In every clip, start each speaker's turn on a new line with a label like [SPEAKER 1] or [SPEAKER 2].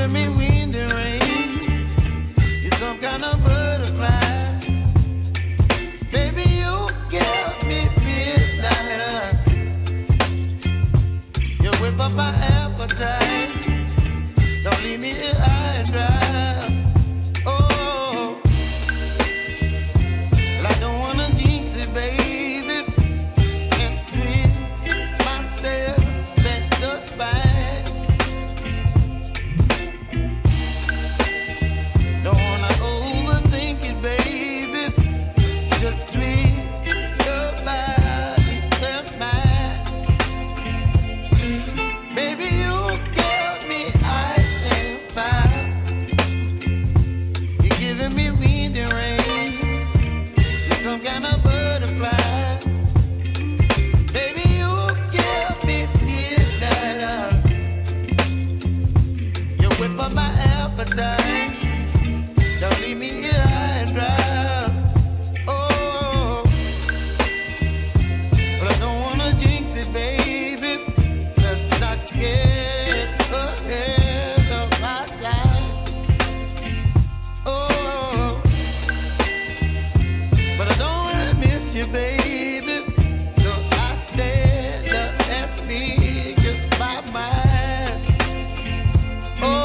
[SPEAKER 1] giving me wind and rain. You're some kind of butterfly. Baby, you give me midnight. You whip up my appetite. Don't leave me here high and dry. Oh, well, I don't wanna jinx it, baby, and twist myself at the spine. Don't wanna overthink it, baby. It's just twist your body and mine. Baby, you give me ice and fire. You're giving me wind and rain. You're some kind of butterfly. Baby, you give me midnight. You whip up my appetite. Don't leave me here high and dry. Oh, but I don't wanna jinx it, baby. Let's not get ahead of my time. Oh, but I don't wanna miss you, baby. So I stand up and speak just my mind. Oh.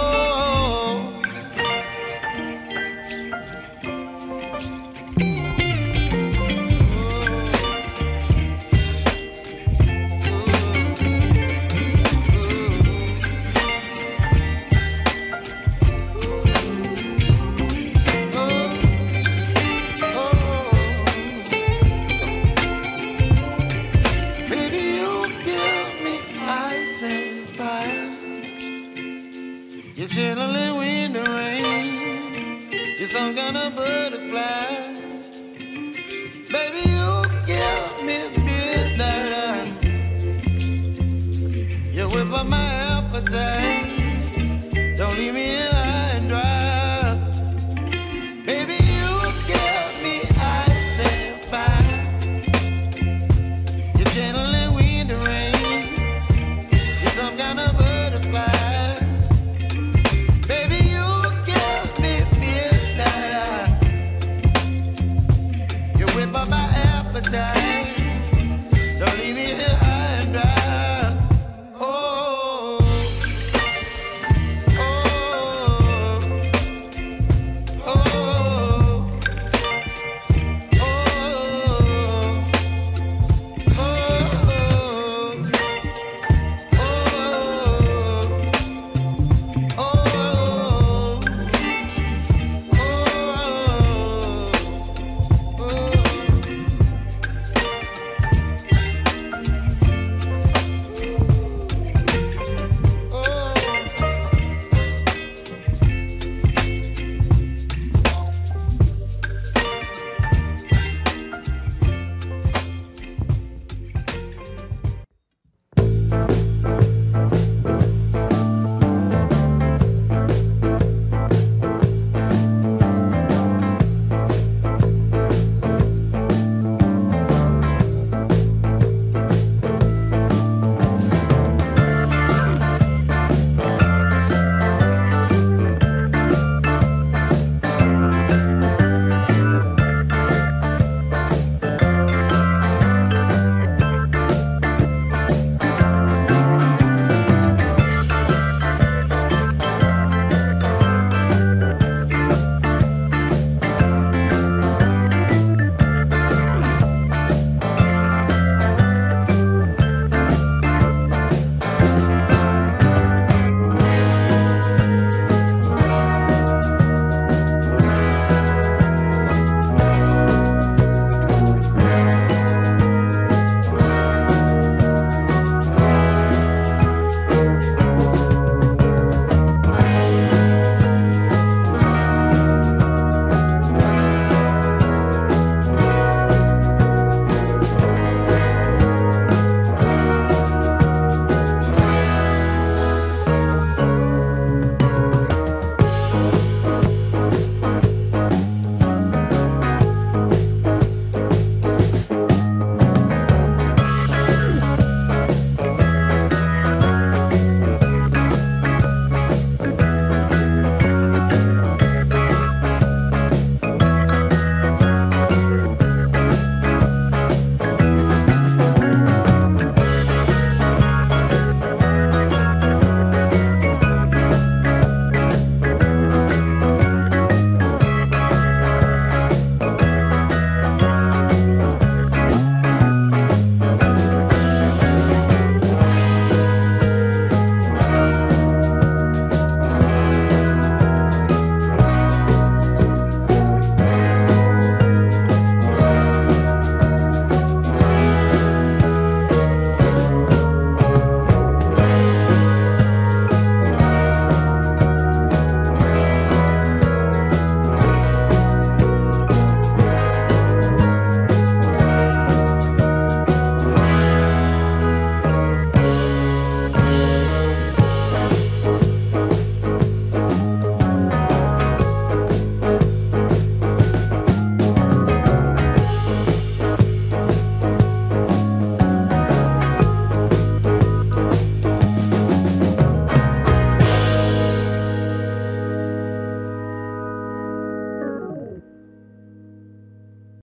[SPEAKER 1] Baby, you give me ice and fire. You're chilling wind and rain. You're some kind of butterfly. Baby, you give me midnight. You whip up my appetite. Don't leave me